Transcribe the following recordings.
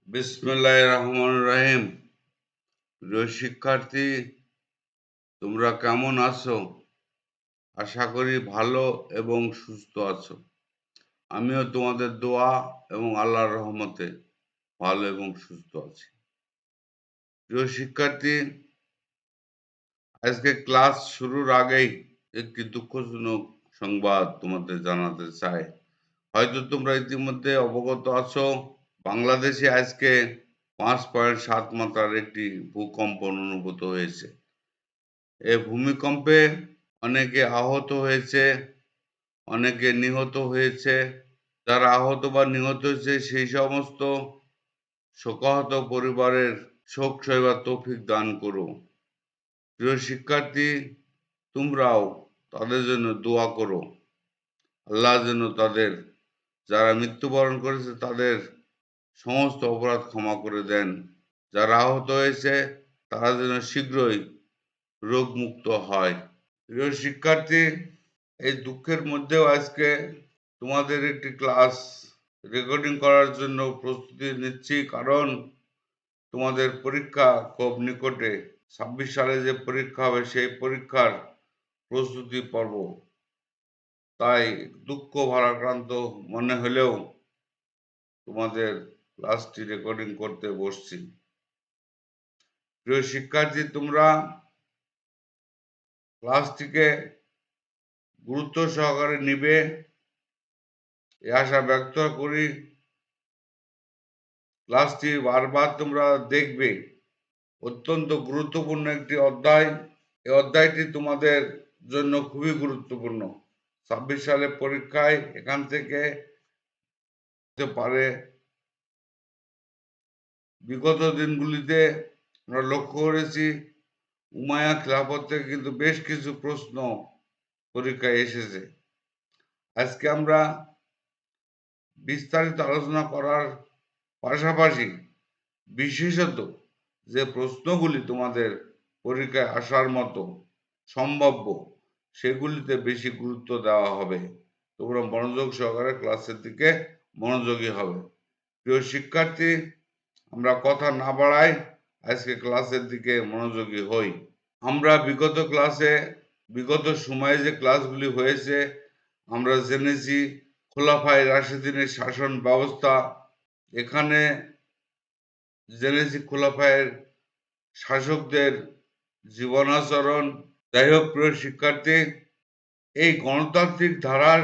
বিসমিল্লাহির রহমানির রহিম। প্রিয় শিক্ষার্থী, তোমরা কেমন আছো? আশা করি ভালো এবং সুস্থ আছো। আমিও তোমাদের দোয়া এবং আল্লাহর রহমতে ভালো এবং সুস্থ আছি। প্রিয় শিক্ষার্থী, আজকে ক্লাস শুরুর আগেই একটি দুঃখজনক সংবাদ তোমাদের জানাতে চাই। হয়তো তোমরা ইতিমধ্যে অবগত আছো, বাংলাদেশে আজকে 5.7 মাত্রার একটি ভূকম্পন অনুভূত হয়েছে। এ ভূমিকম্পে অনেকে আহত হয়েছে, অনেকে নিহত হয়েছে। যারা আহত বা নিহত হয়েছে সেই সমস্ত শোকাহত পরিবারের শোক সইবার তৌফিক দান করো। প্রিয় শিক্ষার্থী, তোমরাও তাদের জন্য দোয়া করো। আল্লাহ যেন তাদের, যারা মৃত্যুবরণ করেছে তাদের সমস্ত অপরাধ ক্ষমা করে দেন। যারা আহত হয়েছে তারা যেন শীঘ্রই রোগমুক্ত হয়। প্রিয় শিক্ষার্থী, এই দুঃখের মধ্যেও আজকে তোমাদের একটি ক্লাস রেকর্ডিং করার জন্য প্রস্তুতি নিচ্ছি, কারণ তোমাদের পরীক্ষা খুব নিকটে। 26 সালে যে পরীক্ষা হবে সেই পরীক্ষার প্রস্তুতি পর্ব। তাই দুঃখ ভারাক্রান্ত মনে হলেও তোমাদের ক্লাসটি রেকর্ডিং করতে বসছি। প্রিয় শিক্ষার্থী, তোমরা ক্লাসটিকে গুরুত্ব সহকারে নিবে এ আশা ব্যক্ত করি। ক্লাসটি বারবার তোমরা দেখবে। অত্যন্ত গুরুত্বপূর্ণ একটি অধ্যায়। এই অধ্যায়টি তোমাদের জন্য খুবই গুরুত্বপূর্ণ। 26 সালে পরীক্ষায় এখান থেকে হতে পারে। বিগত দিনগুলিতে আমরা লক্ষ্য করেছি উমাইয়া খিলাফত থেকে কিন্তু বেশ কিছু প্রশ্ন পরীক্ষায় এসেছে। আজকে আমরা বিস্তারিত আলোচনা করার পাশাপাশি বিশেষত যে প্রশ্নগুলি তোমাদের পরীক্ষায় আসার মতো সম্ভাব্য সেগুলিতে বেশি গুরুত্ব দেওয়া হবে। তোমরা মনোযোগ সহকারে ক্লাসের দিকে মনোযোগী হবে। প্রিয় শিক্ষার্থী, আমরা কথা না বাড়াই আজকে ক্লাসের দিকে মনোযোগী হই। আমরা বিগত সময়ে যে ক্লাসগুলি হয়েছে আমরা জেনেছি খোলাফায়ে রাশিদিনের শাসন ব্যবস্থা। এখানে জেনেছি খোলাফায়ের শাসকদের জীবনাচরণ। যাই হোক প্রিয় শিক্ষার্থী, এই গণতান্ত্রিক ধারার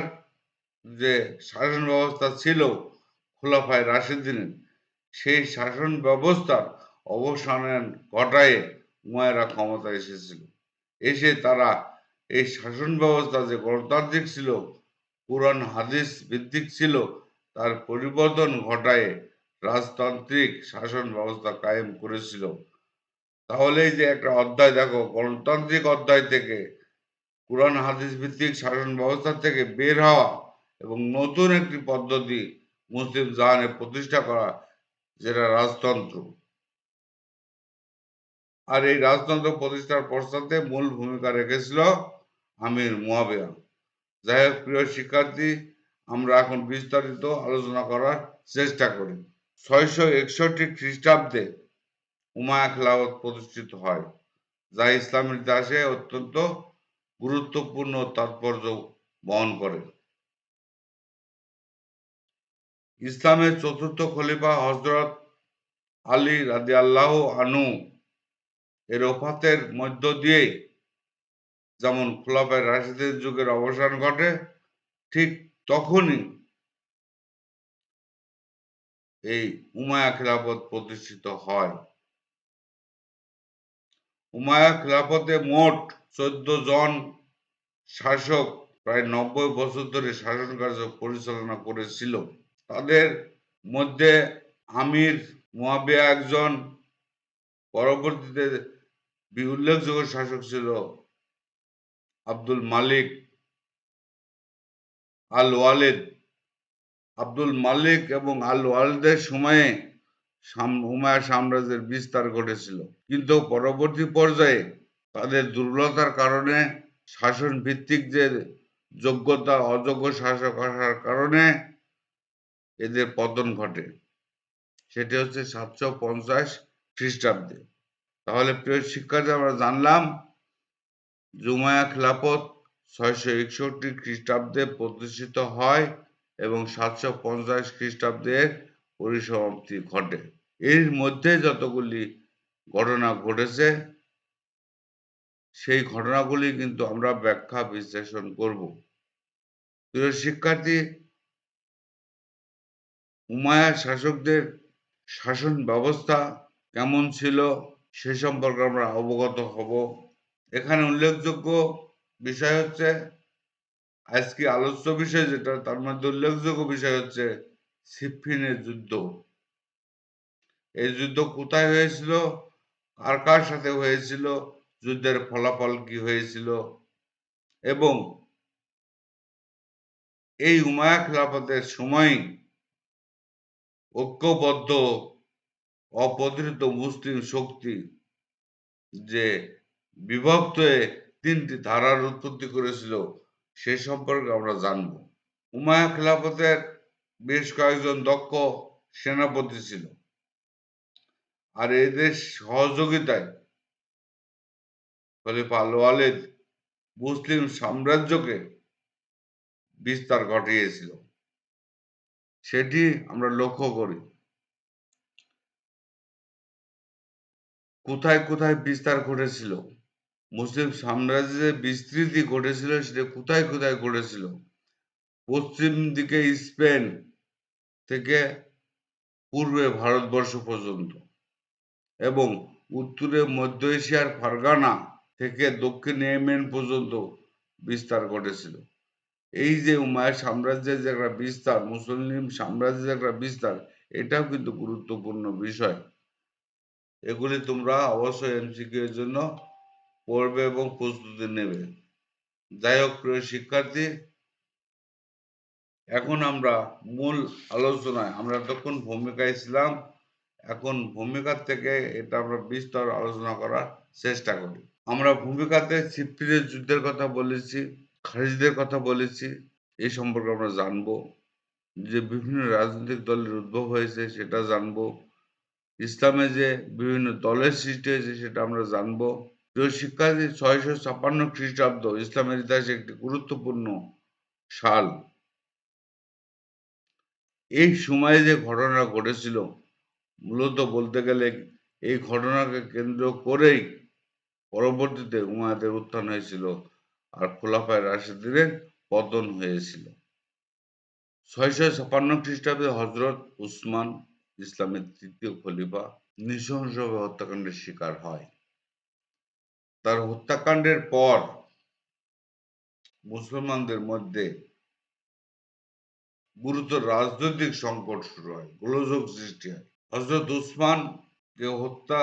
যে শাসন ব্যবস্থা ছিল খোলাফায়ে রাশিদিনের, সেই শাসন ব্যবস্থার অবসান ঘটায় উমাইয়ারা ক্ষমতায় এসেছিল। এসে তারা এই শাসন ব্যবস্থা যে গণতান্ত্রিক ছিল, কোরআন হাদিস ভিত্তিক ছিল, তার পরিবর্তন ঘটায় রাজতান্ত্রিক শাসন ব্যবস্থা কায়েম করেছিল। তাহলে এই যে একটা অধ্যায় দেখো, গণতান্ত্রিক অধ্যায় থেকে কোরআন হাদিস ভিত্তিক শাসন ব্যবস্থা থেকে বের হওয়া এবং নতুন একটি পদ্ধতি মুসলিম জাহানে প্রতিষ্ঠা করা, যেটা রাজতন্ত্র। আর এই রাজতন্ত্র প্রতিষ্ঠার পশ্চাতে মূল ভূমিকা রেখেছিল আমির মুয়াবিয়া। যাই হোক প্রিয় শিক্ষার্থী, আমরা এখন বিস্তারিত আলোচনা করার চেষ্টা করি। 661 খ্রিস্টাব্দে উমাইয়া খেলাফত প্রতিষ্ঠিত হয়, যা ইসলামের ইতিহাসে অত্যন্ত গুরুত্বপূর্ণ তাৎপর্য বহন করে। ইসলামের চতুর্থ খলিফা হযরত আলী রাদিয়াল্লাহু আনহু এর ওফাতের মধ্য দিয়ে যেমন খোলাফায়ে রাশিদের যুগের অবসান ঘটে, ঠিক তখনই এই উমাইয়া খেলাফত প্রতিষ্ঠিত হয়। উমাইয়া খেলাফতে মোট 14 জন শাসক প্রায় 90 বছর ধরে শাসন কার্য পরিচালনা করেছিল। তাদের মধ্যে আমির মুয়াবিয়া একজন। পরবর্তীতে উল্লেখযোগ্য শাসক ছিল আব্দুল মালিক আল ওয়ালিদ। আব্দুল মালিক এবং আল ওয়ালিদের সময়ে উমাইয়া সাম্রাজ্যের বিস্তার ঘটেছিল, কিন্তু পরবর্তী পর্যায়ে তাদের দুর্বলতার কারণে, শাসন ভিত্তিক যে যোগ্যতা অযোগ্য শাসক আসার কারণে এদের পতন ঘটে। সেটি হচ্ছে 750 খ্রিস্টাব্দে। তাহলে প্রিয় শিক্ষার্থী, আমরা জানলাম যে উমাইয়া খিলাফত 661 খ্রিস্টাব্দে প্রতিষ্ঠিত হয় এবং 750 খ্রিস্টাব্দে পরিসমাপ্তি ঘটে। এর মধ্যে যতগুলি ঘটনা ঘটেছে সেই ঘটনাগুলি কিন্তু আমরা ব্যাখ্যা বিশ্লেষণ করব। প্রিয় শিক্ষার্থী, উমাইয়া শাসকদের শাসন ব্যবস্থা কেমন ছিল সে সম্পর্কে আমরা অবগত হব। এখানে উল্লেখযোগ্য বিষয় হচ্ছে, আজকে আলোচ্য বিষয় যেটা, তার মধ্যে উল্লেখযোগ্য বিষয় হচ্ছে সিফফিনের যুদ্ধ। এই যুদ্ধ কোথায় হয়েছিল, কার কার সাথে হয়েছিল, যুদ্ধের ফলাফল কি হয়েছিল, এবং এই উমাইয়া খিলাফতের সময় ঐক্যবদ্ধ অপ্রতিরোধ মুসলিম শক্তি যে বিভক্ত হয়ে তিনটি ধারার উৎপত্তি করেছিল সে সম্পর্কে আমরা জানব। উমাইয়া খিলাফতের বেশ কয়েকজন দক্ষ সেনাপতি ছিল, আর এদের সহযোগিতায় খলিফা আল ওয়ালিদ মুসলিম সাম্রাজ্যকে বিস্তার ঘটিয়েছিল। সেটি আমরা লক্ষ্য করি। কোথায় কোথায় বিস্তার ঘটেছিল, মুসলিম সাম্রাজ্যের বিস্তৃতি ঘটেছিল সেটা কোথায় কোথায় ঘটেছিল? পশ্চিম দিকে স্পেন থেকে পূর্বে ভারতবর্ষ পর্যন্ত, এবং উত্তরে মধ্য এশিয়ার ফারগানা থেকে দক্ষিণ ইয়েমেন পর্যন্ত বিস্তার ঘটেছিল। এই যে উমাইয়া সাম্রাজ্যের যে একটা বিস্তার, মুসলিম সাম্রাজ্যের একটা বিস্তার, এটাও কিন্তু গুরুত্বপূর্ণ বিষয়। এগুলি তোমরা অবশ্যই এমসিকিউ এর জন্য পড়বে এবং প্রস্তুতি নেবে। যাই হোক প্রিয় শিক্ষার্থী, এখন আমরা মূল আলোচনায়, আমরা এতক্ষণ ভূমিকায় ছিলাম, এখন ভূমিকার থেকে এটা আমরা বিস্তর আলোচনা করার চেষ্টা করি। আমরা ভূমিকাতে সিফফিনের যুদ্ধের কথা বলেছি, খালিদদের কথা বলেছি, এই সম্পর্কে আমরা জানবো। যে বিভিন্ন রাজনৈতিক দলের উদ্ভব হয়েছে সেটা জানবো। ইসলামে যে বিভিন্ন দলের সৃষ্টি হয়েছে সেটা আমরা জানবো। প্রিয় শিক্ষার্থী, 656 খ্রিস্টাব্দ ইসলামের ইতিহাসে একটি গুরুত্বপূর্ণ সাল। এই সময়ে যে ঘটনা ঘটেছিল, মূলত বলতে গেলে এই ঘটনাকে কেন্দ্র করেই পরবর্তীতে উমাইয়াদের উত্থান হয়েছিল আর খোলাফায়ে রাশিদিনের পতন হয়েছিল। 656 খ্রিস্টাব্দে হযরত উসমান, ইসলামের তৃতীয় খলিফা, নৃশংসভাবে হত্যাকাণ্ডের শিকার হয়। তার হত্যাকাণ্ডের পর মুসলমানদের মধ্যে গুরুতর রাজনৈতিক সংকট শুরু হয়, গোলযোগ সৃষ্টি হয়। হযরত উসমান কে হত্যা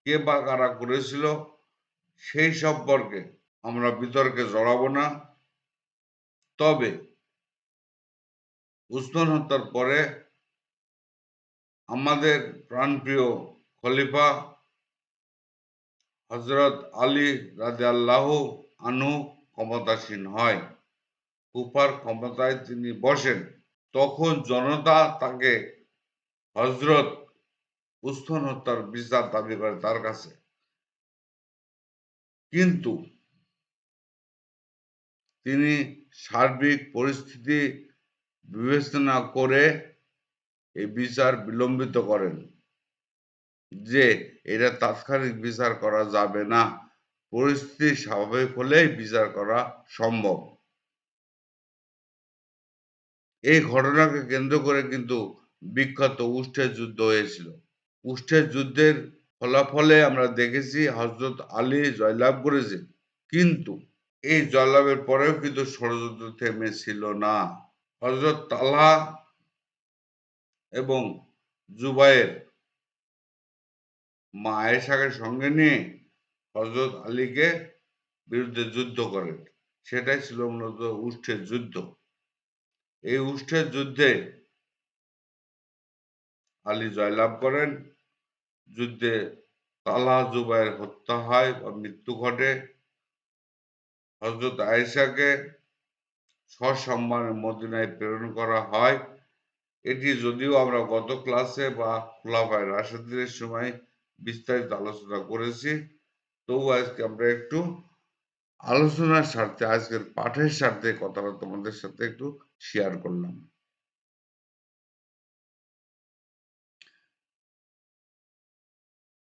কে বা কারা করেছিল সেই সম্পর্কে আমরা বিতর্কে জড়াবো না। তবে উসমান হত্যার পরে আমাদের প্রাণপ্রিয় খলিফা হযরত আলী রাদিয়াল্লাহু আনহু ক্ষমতাসীন হয়। কুফার ক্ষমতায় তিনি বসেন। তখন জনতা তাকে হযরত উসমান হত্যার বিচার দাবি করে তার কাছে। কিন্তু তিনি সার্বিক পরিস্থিতি বিবেচনা করে এই বিচার বিলম্বিত করেন, যে এটা তাৎক্ষণিক বিচার করা যাবে না, পরিস্থিতি স্বাভাবিক হলেই বিচার করা সম্ভব। এই ঘটনাকে কেন্দ্র করে কিন্তু বিখ্যাত উষ্টের যুদ্ধ হয়েছিল। উষ্টের যুদ্ধের ফলাফলে আমরা দেখেছি হযরত আলী জয়লাভ করেছে, কিন্তু এই জয়লাভের পরেও কিন্তু ষড়যন্ত্র থেমেছিল না। হযরত তালহা এবং জুবায়ের মা আয়েশাকে সঙ্গে নিয়ে হযরত আলীকে বিরুদ্ধে যুদ্ধ করেন। সেটাই ছিল মূলত উষ্টের যুদ্ধ। এই উষ্টের যুদ্ধে আলী জয়লাভ করেন। যুদ্ধে তালহা জুবায়ের হত্যা হয় বা মৃত্যু ঘটে। হযরত আয়েশাকে সসম্মানে মদিনায় প্রেরণ করা হয় এটি যদিও আমরা গত ক্লাসে বা খোলাফায়ে রাশেদিনের সময় বিস্তারিত আলোচনা করেছি, তবু আজকে আমরা একটু আলোচনার স্বার্থে, আজকের পাঠের স্বার্থে কথাটা তোমাদের সাথে একটু শেয়ার করলাম।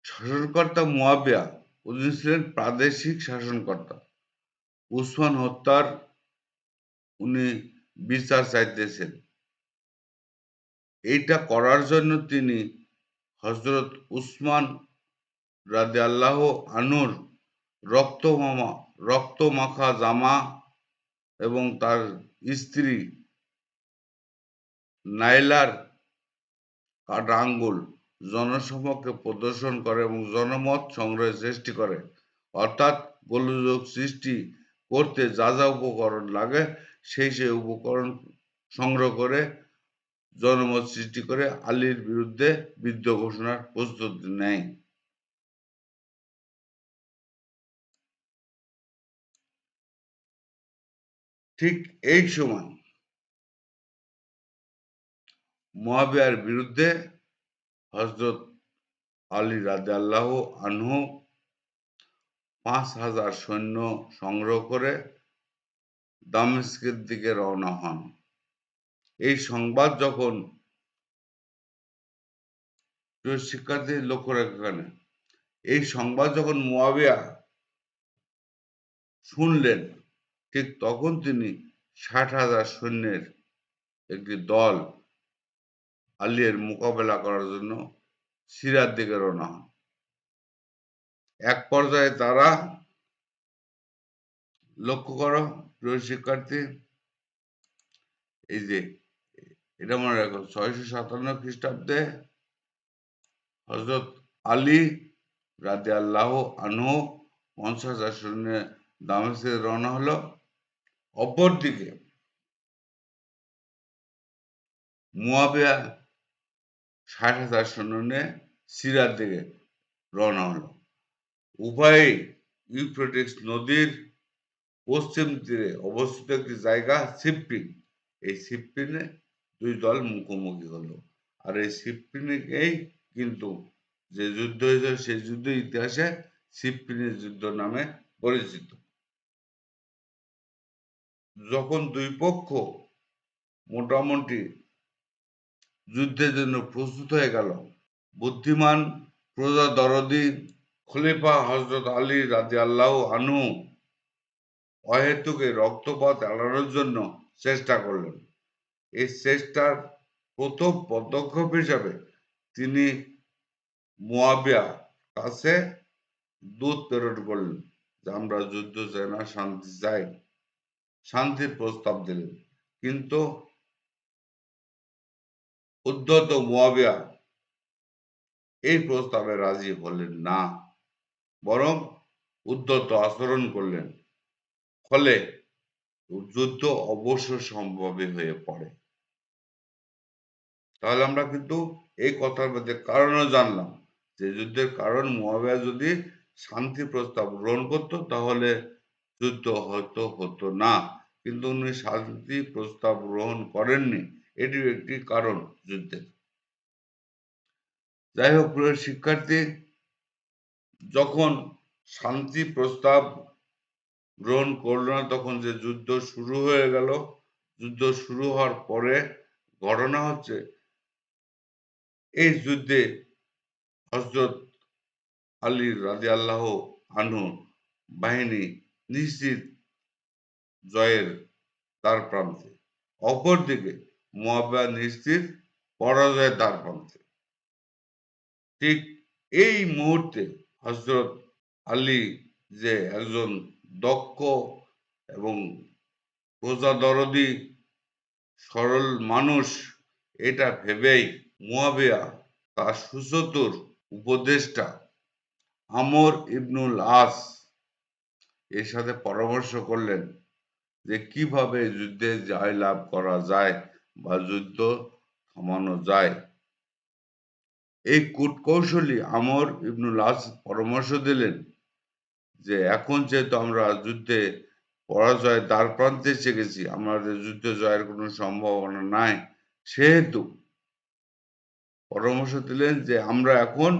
শাসনকর্তা মুয়াবিয়া উনি ছিলেন প্রাদেশিক শাসনকর্তা। উসমান হত্যার উনি বিচার চাইতেছেন। এইটা করার জন্য তিনি হযরত উসমান রাদিয়াল্লাহু আনহুর রক্তমাখা জামা এবং তার স্ত্রী নাইলার কাটা আঙ্গুল জনসমক্ষে প্রদর্শন করে এবং জনমত সংগ্রহের সৃষ্টি করে। অর্থাৎ গোলযোগ সৃষ্টি করতে যা যা উপকরণ লাগে সেই উপকরণ সংগ্রহ করে জনমত সৃষ্টি করে আলীর বিরুদ্ধে বিদ্রোহ ঘোষণার প্রস্তুতি নেয়। ঠিক এই সময় মুয়াবিয়ার বিরুদ্ধে হযরত আলী রাদিয়াল্লাহু আনহু ৫,০০০ সৈন্য সংগ্রহ করে দামেস্কের দিকে রওনা হন। এই সংবাদ যখন শিক্ষার্থী লক্ষ্য রাখেন, এই সংবাদ যখন মুয়াবিয়া শুনলেন, ঠিক তখন তিনি ৬০,০০০ সৈন্যের একটি দল আলীর মোকাবেলা করার জন্য সিরিয়ার দিকে রওনা হন। এক পর্যায়ে তারা, লক্ষ্য করো প্রিয় শিক্ষার্থী, এই যে এটা মনে রাখো ৬৫৭ খ্রিস্টাব্দে হযরত আলী রাদিয়াল্লাহু আনহু ৫০,০০০ সৈন্য দামেস্কে রওনা হলো। অপরদিকে মুয়াবিয়া ৬০,০০০ সৈন্য নিয়ে সিরিয়ার দিকে রওনা হলো। উভয়েই ইউফ্রেটিস নদীর পশ্চিম তীরে অবস্থিত একটি জায়গা সিপ্পিন। এই সিপ্পিনে দুই দল মুখোমুখি হলো। আর এই সিপ্পিনেই কিন্তু যে যুদ্ধ হয়েছিল সেই যুদ্ধ ইতিহাসে সিপ্পিনের যুদ্ধ নামে পরিচিত। যখন দুই পক্ষ মোটামুটি যুদ্ধের জন্য প্রস্তুত হয়ে গেল, বুদ্ধিমান প্রজাদরদি খলিফা হযরত আলী রাদিয়াল্লাহু আনহু অহেতুক এই রক্তপাত এড়ানোর জন্য চেষ্টা করলেন। এই চেষ্টার প্রথম পদক্ষেপ হিসাবে তিনি মুয়াবিয়ার কাছে দূত প্রেরণ করলেন যে আমরা যুদ্ধ চাই না, শান্তি চাই, শান্তির প্রস্তাব দিলেন। কিন্তু উদ্ধত মুয়াবিয়া এই প্রস্তাবে রাজি হলেন না, বরং উদ্ধত আচরণ করলেন। ফলে যুদ্ধ অবশ্য সম্ভবই হয়ে পড়ে। তাহলে আমরা কিন্তু এই কথার মধ্যে কারণও জানলাম যে যুদ্ধের কারণ মুয়াবিয়া যদি শান্তি প্রস্তাব গ্রহণ করত তাহলে যুদ্ধ হয়তো হতো না, কিন্তু উনি শান্তি প্রস্তাব গ্রহণ করেননি, এটিও একটি কারণ যুদ্ধের। যাই হোক প্রিয় শিক্ষার্থী, যখন শান্তি প্রস্তাব গ্রহণ করল না তখন যে যুদ্ধ শুরু হয়ে গেল। যুদ্ধ শুরু হওয়ার পরে ঘটনা হচ্ছে, এই যুদ্ধে হযরত আলী রাদিয়াল্লাহু আনহু বাহিনী নিশ্চিত জয়ের দ্বারপ্রান্তে। অপরদিকে মুয়াবিয়া নিশ্চিত পরাজয়ের দ্বারপ্রান্তে। ঠিক এই মুহূর্তে হযরত আলী যে একজন দক্ষ এবং প্রজাদরদি সরল মানুষ, এটা ভেবেই মুয়াবিয়া তার সুচতুর উপদেষ্টা আমর ইবনুল আস এর সাথে পরামর্শ করলেন যে কিভাবে যুদ্ধে জয়লাভ করা যায় বা যুদ্ধ থামানো যায়। এই কূটকৌশলী আমর ইবনুল আস পরামর্শ দিলেন যে এখন যেহেতু আমরা যুদ্ধে পরাজয়ের দ্বারপ্রান্তে এসে গেছি, আমাদের যুদ্ধ জয়ের কোনো সম্ভাবনা নাই, সেহেতু পরামর্শ দিলেন যে আমরা এখন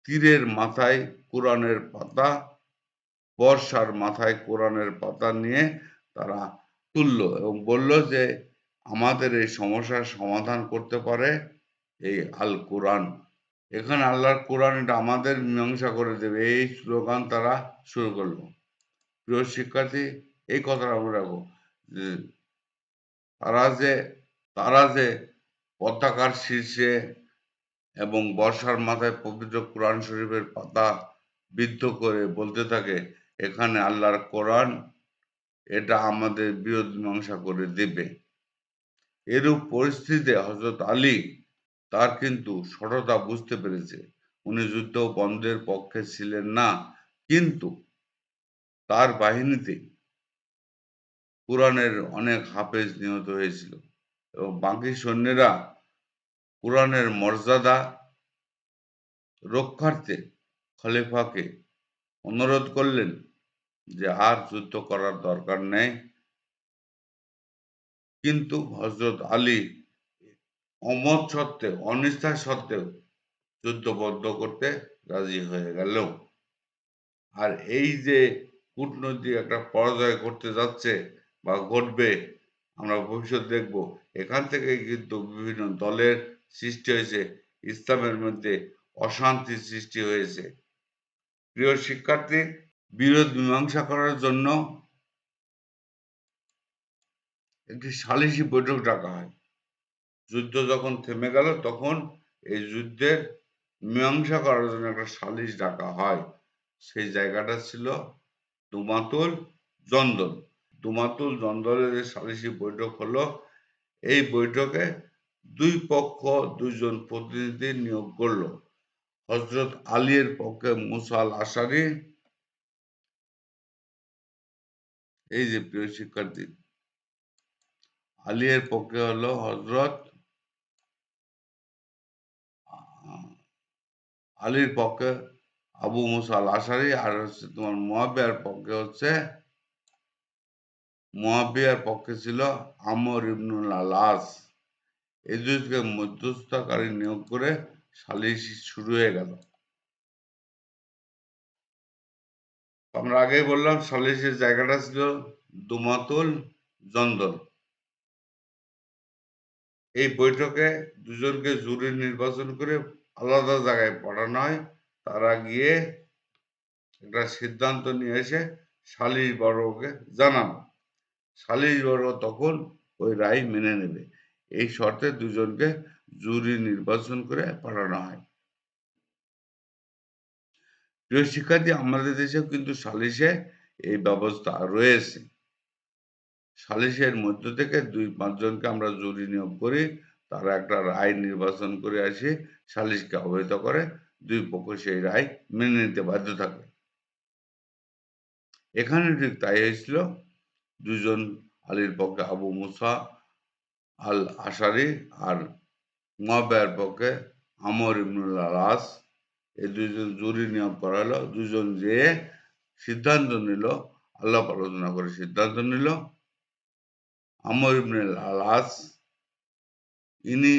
তীরের মাথায় কোরআনের পাতা, বর্ষার মাথায় কোরআনের পাতা নিয়ে তারা তুলল এবং বলল যে আমাদের এই সমস্যার সমাধান করতে পারে এই আল কোরআন। এখানে আল্লাহর কোরআন এটা আমাদের মীমাংসা করে দেবে, এই স্লোগান তারা শুরু করলো। প্রিয় শিক্ষার্থী, এই কথাটা মনে রাখো যে তারা যে তারা যে পতাকার শীর্ষে এবং বর্ষার মাথায় পবিত্র কোরআন শরীফের পাতা বিদ্ধ করে বলতে থাকে এখানে আল্লাহর কোরআন, এটা আমাদের বিরোধ মীমাংসা করে দেবে। এরূপ পরিস্থিতিতে হযরত আলী তার কিন্তু সততা বুঝতে পেরেছে। উনি যুদ্ধ বন্ধের পক্ষে ছিলেন না, কিন্তু তার বাহিনীতে কুরআনের অনেক হাফেজ নিহত হয়েছিল এবং বাকি সৈন্যেরা কুরআনের মর্যাদা রক্ষার্থে খলিফাকে অনুরোধ করলেন যে আর যুদ্ধ করার দরকার নেই, কিন্তু হযরত আলী অমত সত্ত্বেও, অনিচ্ছা সত্ত্বেও যুদ্ধ বন্ধ করতে রাজি হয়ে গেল। আর এই যে কূটনৈতিক একটা পরাজয় ঘটতে যাচ্ছে বা ঘটবে, আমরা ভবিষ্যৎ দেখব, এখান থেকেই কিন্তু বিভিন্ন দলের সৃষ্টি হয়েছে, ইসলামের মধ্যে অশান্তির সৃষ্টি হয়েছে। প্রিয় শিক্ষার্থী, বিরোধ মীমাংসা করার জন্য একটি সালিসি বৈঠক ডাকা হয়। যুদ্ধ যখন থেমে গেল তখন এই যুদ্ধের মীমাংসা করার জন্য একটা সালিশ ডাকা হয়। সেই জায়গাটা ছিল দুমাতুল জন্দল। দুমাতুল জন্দলে যে সালিসি বৈঠক হলো, এই বৈঠকে দুই পক্ষ দুইজন প্রতিনিধি নিয়োগ করলো। হযরত আলীর পক্ষে মুসা আল আশারি, এই যে প্রিয় শিক্ষার্থী, আলীর পক্ষে হলো হযরত আলীর পক্ষে আবু মুসা আল আশারি, আর হচ্ছে তোমার মুয়াবিয়ার পক্ষে ছিল আমর ইবনুল আস। এই দুইকে মধ্যস্থতাকারী নিয়োগ করে সালিস শুরু হয়ে গেল। আমরা আগেই বললাম সালিসের জায়গাটা ছিল দুমাতুল জন্দল। এই বৈঠকে দুজনকে জুরি নির্বাচন করে আলাদা জায়গায় পাঠানো হয়। তারা গিয়ে একটা সিদ্ধান্ত নিয়ে এসে সালিস বর্গকে জানানো। সালিস বর্গ তখন ওই রায় মেনে নেবে। এই শর্তে দুজনকে জুরি নির্বাচন করে পাঠানো হয়। প্রিয় শিক্ষার্থী, আমাদের দেশেও কিন্তু সালিসে এই ব্যবস্থা রয়েছে। সালিসের মধ্য থেকে ২-৫ জনকে আমরা জুরি নিয়োগ করি, তারা একটা রায় নির্বাচন করে আসে, সালিসকে অবহিত করে, দুই পক্ষ সেই রায় মেনে নিতে বাধ্য থাকে। এখানে ঠিক তাই হয়েছিল। দুজন আলীর পক্ষে আবু মুসা আল আশারি আর মুয়াবিয়ার পক্ষে আমর ইবনুল আস, এই দুইজন জুরি নিয়োগ করা হলো। দুজন যেয়ে সিদ্ধান্ত নিল, আলাপ আলোচনা করে সিদ্ধান্ত নিল, আমর ইবনুল আস ইনি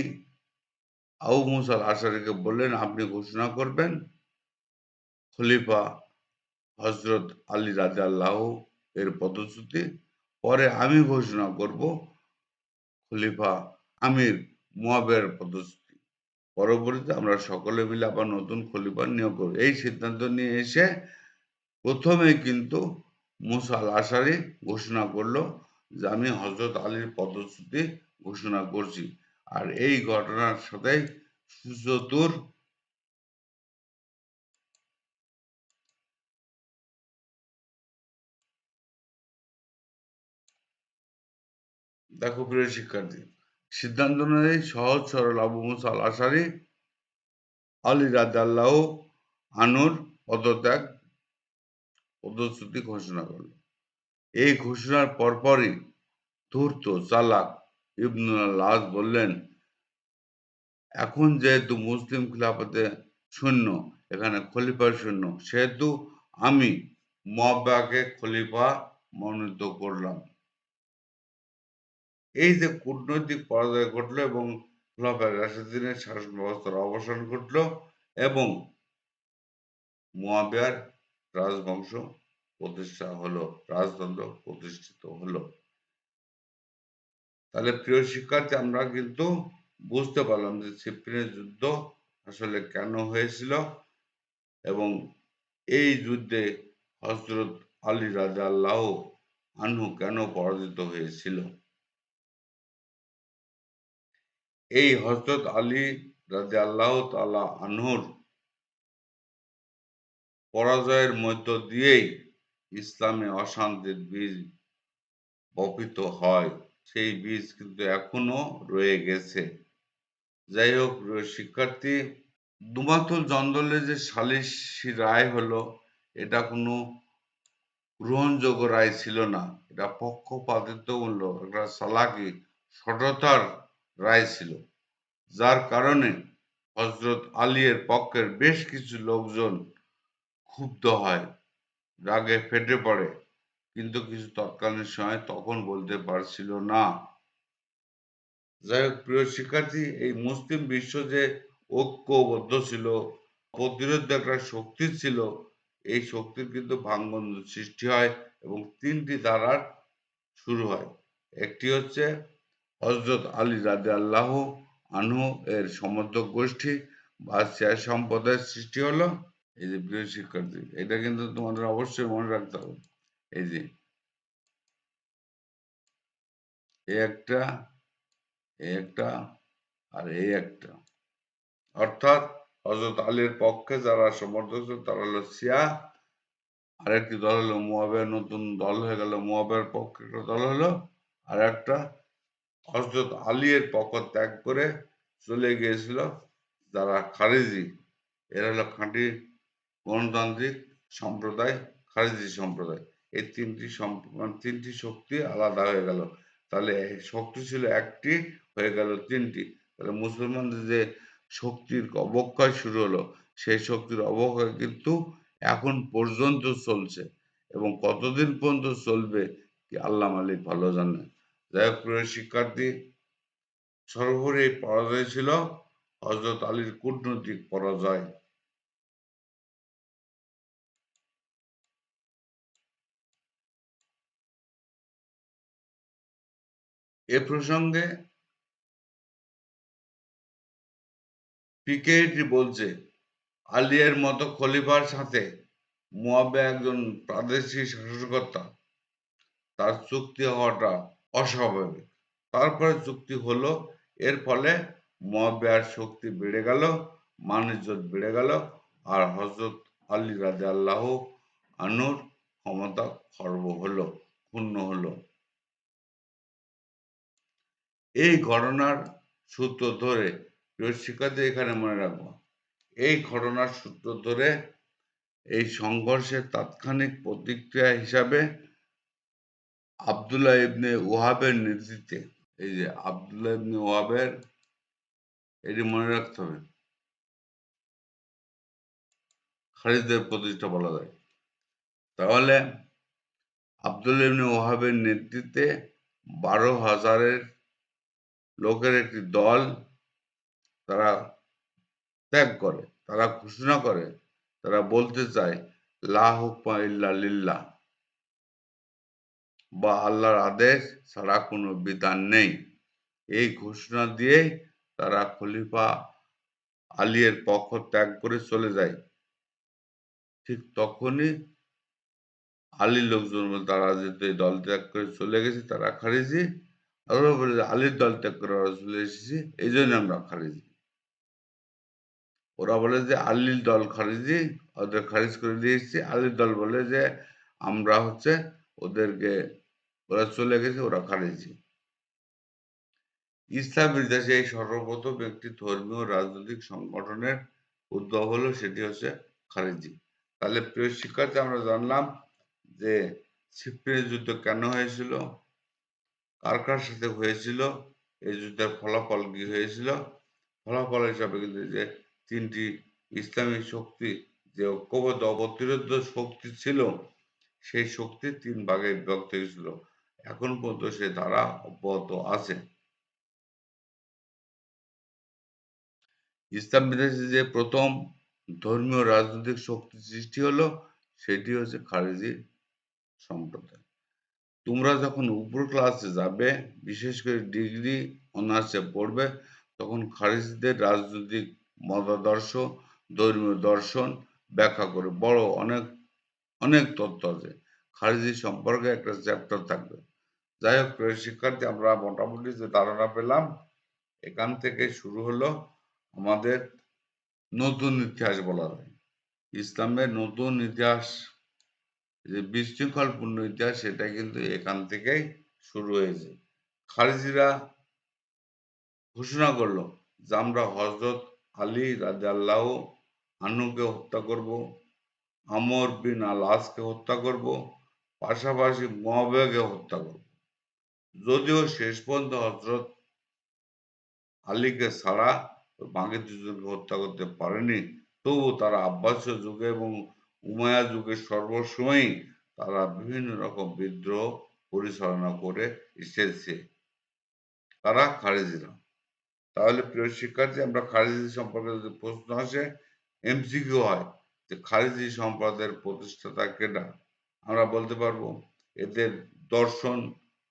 আবু মুসা আল আশারিকে বললেন আপনি ঘোষণা করবেন খলিফা হযরত আলী রাদিয়াল্লাহু এর পদচ্যুতি, পরে আমি ঘোষণা করব খলিফা আমির মুয়াবিয়ার পদচ্যুতি। পরবর্তীতে আমরা সকলে মিলে আবার নতুন খলিফা নিয়োগ করব। এই সিদ্ধান্ত নিয়ে এসে প্রথমেই কিন্তু মুসা আল আশারি ঘোষণা করলো যে আমি হযরত আলীর পদচ্যুতি ঘোষণা করছি। আর এই ঘটনার সাথেই সুচতুর দেখো প্রিয় শিক্ষার্থী, সিদ্ধান্ত অনুযায়ী সহজ সরল আবু মুসা আল আশারি আলী রাদিয়াল্লাহু আনহুর পদচ্যুতি ঘোষণা করল। এই ঘোষণার পরপরই ধূর্ত চালাক ইবনুল আস বললেন এখন যেহেতু মুসলিম খিলাফতে শূন্য, এখানে খলিফার শূন্য, সেহেতু আমি মুয়াবিয়াকে খলিফা মনোনীত করলাম। এই যে কূটনৈতিক পরাজয় ঘটলো এবং খোলাফায়ে রাশিদিনের শাসন ব্যবস্থার অবসান ঘটল এবং মুয়াবিয়ার রাজবংশ প্রতিষ্ঠা হলো, রাজতন্ত্র প্রতিষ্ঠিত হলো। তাহলে প্রিয় শিক্ষার্থী, আমরা কিন্তু বুঝতে পারলাম যে সিফিনের যুদ্ধ আসলে কেন হয়েছিল এবং এই যুদ্ধে হযরত আলী রাদিয়াল্লাহু আনহু কেন পরাজিত হয়েছিল। এই হযরত আলী রাদিয়াল্লাহু তাআলা আনহুর পরাজয়ের মধ্য দিয়েই ইসলামে অশান্তির বীজ বপিত হয়। সেই বীজ কিন্তু এখনো রয়ে গেছে। যাই হোক প্রিয় শিক্ষার্থী, দুমাতুল জন্দলের যে সালিসি রায় হলো, এটা কোনো গ্রহণযোগ্য রায় ছিল না। এটা পক্ষপাতিত্বমূলক একটা চালাকি, সততার রায় ছিল। যার কারণে হযরত আলীর পক্ষের বেশ কিছু লোকজন ক্ষুব্ধ হয়, রাগে ফেটে পড়ে, কিন্তু কিছু তৎকালীন সময় তখন বলতে পারছিল না। যাই হোক প্রিয় শিক্ষার্থী, এই মুসলিম বিশ্ব যে ঐক্যবদ্ধ ছিল, প্রতিরোধ একটা শক্তি ছিল, এই শক্তির কিন্তু ভাঙ্গন সৃষ্টি হয় এবং তিনটি ধারার শুরু হয়। একটি হচ্ছে হযরত আলী রাদিয়াল্লাহু আনহু এর সমর্থক গোষ্ঠী বা শিয়া সম্প্রদায়ের সৃষ্টি হলো। এই যে প্রিয় শিক্ষার্থী, এটা কিন্তু তোমাদের অবশ্যই মনে রাখতে হবে। এই যে এই একটা, এই একটা, আর এই একটা, অর্থাৎ হযরত আলীর পক্ষে যারা সমর্থক ছিল তারা হলো শিয়া, আরেকটি দল হলো মুয়াবিয়ার, নতুন দল হয়ে গেল মুয়াবিয়ার পক্ষে একটা দল হলো, আর একটা হযরত আলীর পক্ষ ত্যাগ করে চলে গিয়েছিল যারা খারেজি, এরা হলো খাঁটি গণতান্ত্রিক সম্প্রদায়, খারেজি সম্প্রদায়। এই তিনটি শক্তি আলাদা হয়ে গেল। তাহলে শক্তি ছিল একটি, হয়ে গেল তিনটি। তাহলে মুসলমানদের যে শক্তির অবক্ষয় শুরু হলো, সেই শক্তির অবক্ষয় কিন্তু এখন পর্যন্ত চলছে এবং কতদিন পর্যন্ত চলবে কি আল্লাহ মালিক ভালো জানে। যাই হোক প্রিয় শিক্ষার্থী, সর্বোপরি এই পরাজয় ছিল হযরত আলীর কূটনৈতিক পরাজয়। এ প্রসঙ্গে পিকেটি বলছে, আলিয়ের মতো খলিফার সাথে মুয়াবিয়া একজন প্রাদেশিক শাসনকর্তা, তার চুক্তি হওয়াটা অস্বাভাবিক। তারপরে চুক্তি হলো, এর ফলে মুয়াবিয়ার শক্তি বেড়ে গেল, মান-ইজ্জত বেড়ে গেল, আর হযরত আলী রাদিয়াল্লাহু আনহুর ক্ষমতা খর্ব হলো, ক্ষুণ্ণ হলো। এই ঘটনার সূত্র ধরে, প্রিয় শিক্ষার্থী এখানে মনে রাখবো, এই ঘটনার সূত্র ধরে এই সংঘর্ষের তাৎক্ষণিক প্রতিক্রিয়া হিসাবে আবদুল্লাহ ইবনে ওহাবের নেতৃত্বে, এই যে আবদুল্লাহ ইবনে ওহাবের, এটি মনে রাখতে হবে, খালিদের প্রতিষ্ঠা বলা যায়। তাহলে আবদুল্লাহ ইবনে ওহাবের নেতৃত্বে 12,000 লোকের একটি দল, তারা ত্যাগ করে, তারা ঘোষণা করে, তারা বলতে চায় লা হুকমা ইল্লা লিল্লাহ, বা আল্লাহর আদেশ ছাড়া কোনো বিধান নেই। এই ঘোষণা দিয়ে তারা খলিফা আলীর পক্ষ ত্যাগ করে চলে যায়। ঠিক তখনই আলীর লোকজন বলে, তারা যেহেতু এই দল ত্যাগ করে চলে গেছে তারা খারিজি, ওরা বলে আলীর দল ত্যাগ করে ওরা চলে এসেছে, এই জন্য আমরা খারিজি। ওরা বলে যে আলীর দল খারিজি, ওদের খারিজ করে দিয়ে এসেছি। আলীর দল বলে যে আমরা হচ্ছে ওদেরকে, ওরা চলে গেছে, ওরা খারিজি। ইসলামের ইতিহাসে এই সর্বপ্রথম একটি ধর্মীয় রাজনৈতিক সংগঠনের উদ্ভব হলো, সেটি হচ্ছে খারিজি। তাহলে প্রিয় শিক্ষার্থী, আমরা জানলাম যে সিফিনের যুদ্ধ কেন হয়েছিল, কার কার সাথে হয়েছিল, এই যুদ্ধের ফলাফল কি হয়েছিল। ফলাফল হিসাবে কিন্তু যে তিনটি ইসলামী শক্তি, যে ঐক্যবদ্ধ অপ্রতিরোধ্য শক্তি ছিল, সেই শক্তি তিন ভাগে বিভক্ত হয়েছিল। এখন পর্যন্ত সে ধারা অব্যাহত আছে। ইসলাম বিদ্বেষী যে প্রথম ধর্মীয় রাজনৈতিক শক্তি সৃষ্টি হলো সেটি হচ্ছে খারেজি সম্প্রদায়। তোমরা যখন উপর ক্লাসে যাবে, বিশেষ করে ডিগ্রি অনার্সে পড়বে, তখন খারেজিদের রাজনৈতিক মতাদর্শ, ধর্মীয় দর্শন ব্যাখ্যা করে বড় অনেক অনেক তথ্য আছে। খারেজি সম্পর্কে একটা চ্যাপ্টার থাকবে। যাই হোক প্রিয় শিক্ষার্থী, আমরা মোটামুটি যে ধারণা পেলাম, এখান থেকে শুরু হলো আমাদের নতুন ইতিহাস বলা যায়। ইসলামের নতুন ইতিহাস, যে বিশৃঙ্খলপূর্ণ ইতিহাস, সেটা কিন্তু এখান থেকেই শুরু হয়েছে। খারেজিরা ঘোষণা করলো যে আমরা হযরত আলী রাদিয়াল্লাহু আনহুকে হত্যা করব, আমর বিন আল আসকে হত্যা করব, পাশাপাশি মুয়াবিয়াকে হত্যা করব। যদিও শেষ পর্যন্ত হযরত আলীকে ছাড়া বাকি দুজনকে হত্যা করতে পারেনি, তবু তারা আব্বাসীয় যুগে এবং উমাইয়া যুগের সর্বসময়ই তারা বিভিন্ন রকম বিদ্রোহ পরিচালনা করে এসেছে। তারা খারেজিরা। তাহলে প্রিয় শিক্ষার্থী, আমরা খারেজি সম্পর্কে যদি প্রশ্ন আসে, এমসিকিউ হয় যে খারেজি সম্প্রদায়ের প্রতিষ্ঠাতা কেডা, আমরা বলতে পারবো। এদের দর্শন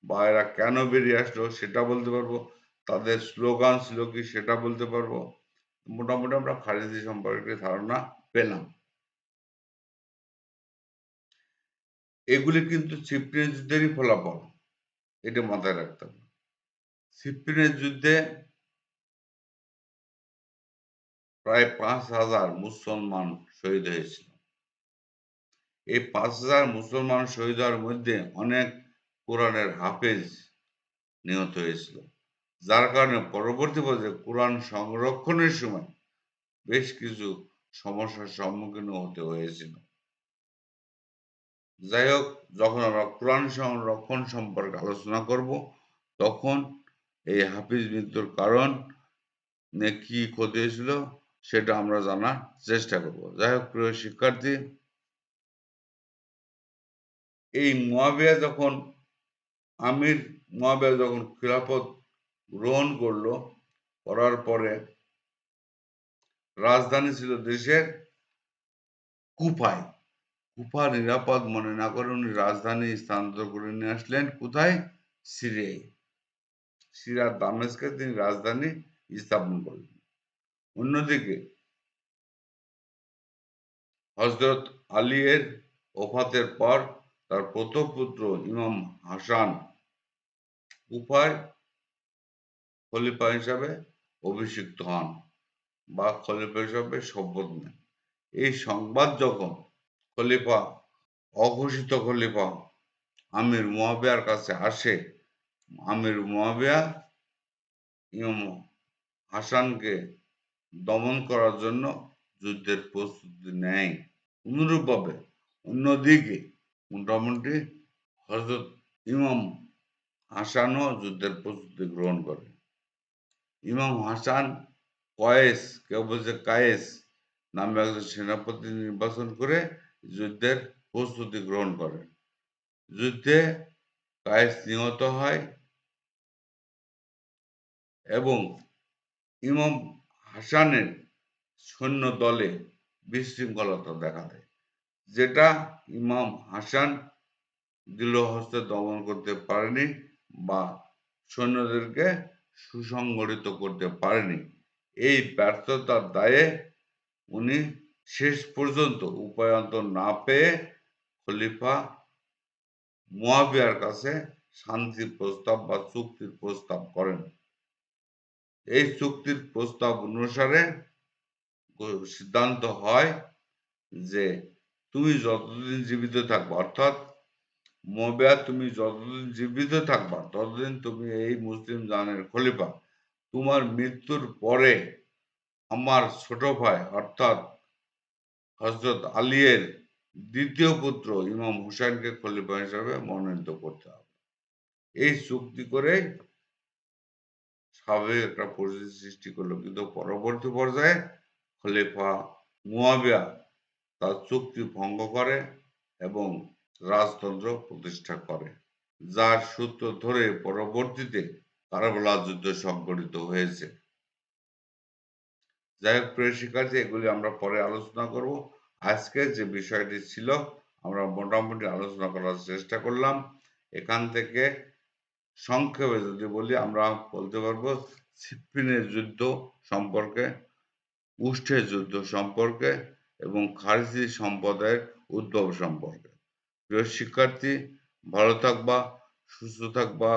বা এরা কেন বেরিয়ে আসলো সেটা বলতে পারবো। তাদের স্লোগান ছিল কি সেটা বলতে পারবো। মোটামুটি আমরা খারেজি সম্পর্কে ধারণা পেলাম। এগুলি কিন্তু সিপ্পিয়ান যুদ্ধেরই ফলাফল, এটা মাথায় রাখতে হবে। সিপ্পিয়ানের যুদ্ধে প্রায় 5,000 মুসলমান শহীদ হয়েছিল। এই 5,000 মুসলমান শহীদ হওয়ার মধ্যে অনেক কোরআনের হাফেজ নিহত হয়েছিল, যার কারণে পরবর্তী পর্যায়ে কোরআন সংরক্ষণের সময় বেশ কিছু সমস্যার সম্মুখীন হতে হয়েছিল। যাই হোক, যখন আমরা কোরআন সংরক্ষণ সম্পর্কে আলোচনা করব, তখন এই হাফিজ মৃত্যুর কারণ কি ক্ষতি হয়েছিল সেটা আমরা জানার চেষ্টা করব। যাই হোক প্রিয় শিক্ষার্থী, এই মুয়াবিয়া যখন খিলাফত গ্রহণ করলো, করার পরে রাজধানী ছিল দেশের কুফায়। কুফা নিরাপদ মনে না করে উনি রাজধানী স্থানান্তর করে নিয়ে আসলেন কোথায়? সিরিয়ায়। সিরিয়ার দামেস্কে তিনি রাজধানী স্থাপন করলেন। অন্যদিকে হযরত আলী এর ওফাতের পর তার প্রথম পুত্র ইমাম হাসান কুফায় খলিফা হিসাবে অভিষিক্ত হন বা খলিফা হিসাবে শপথ নেন। এই সংবাদ যখন খলিফা অঘোষিত খলিফা আমির মুয়াবিয়ার কাছে আসে, আমির মুয়াবিয়া ইমাম হাসানকে দমন করার জন্য যুদ্ধের প্রস্তুতি নেয়। অনুরূপভাবে অন্যদিকে মোটামুটি হযরত ইমাম হাসানও যুদ্ধের প্রস্তুতি গ্রহণ করে। ইমাম হাসান কেউ বলছে কায়েস নামে একজন সেনাপতি নির্বাচন করে যুদ্ধের প্রস্তুতি গ্রহণ করে। যুদ্ধে কায়েস নিহত হয় এবং ইমাম হাসানের সৈন্য দলে বিশৃঙ্খলতা দেখা দেয়, যেটা ইমাম হাসান দৃঢ়হস্তে দমন করতে পারেনি বা সৈন্যদেরকে সুসংগঠিত করতে পারেনি। এই ব্যর্থতার দায়ে উনি শেষ পর্যন্ত উপায়ন্তর না পেয়ে খলিফা মুয়াবিয়ার কাছে শান্তি প্রস্তাব বা চুক্তির প্রস্তাব করেন। এই চুক্তির প্রস্তাব অনুসারে সিদ্ধান্ত হয় যে তুমি যতদিন জীবিত থাকবা, অর্থাৎ মুয়াবিয়া তুমি যতদিন জীবিত থাকবা ততদিন তুমি এই মুসলিম জাহানের খলিফা। তোমার মৃত্যুর পরে আমার ছোট ভাই অর্থাৎ হযরত আলী এর দ্বিতীয় পুত্র ইমাম হুসাইনকে খলিফা হিসাবে মনোনীত করতে হবে। এই চুক্তি করে স্বাভাবিক একটা পরিস্থিতি সৃষ্টি করলো, কিন্তু পরবর্তী পর্যায়ে খলিফা মুয়াবিয়া তার চুক্তি ভঙ্গ করে এবং রাজতন্ত্র প্রতিষ্ঠা করে, যার সূত্র ধরে পরবর্তীতে কারবালার যুদ্ধ সংঘটিত হয়েছে। যাই হোক প্রিয় শিক্ষার্থী, এগুলি আমরা পরে আলোচনা করব। আজকে যে বিষয়টি ছিল আমরা মোটামুটি আলোচনা করার চেষ্টা করলাম। এখান থেকে সংক্ষেপে যদি বলি আমরা বলতে পারবো সিফফিনের যুদ্ধ সম্পর্কে, উষ্ঠের যুদ্ধ সম্পর্কে এবং খারিজি সম্প্রদায়ের উদ্ভব সম্পর্কে। প্রিয় শিক্ষার্থী, ভালো থাকবা, সুস্থ থাকবা।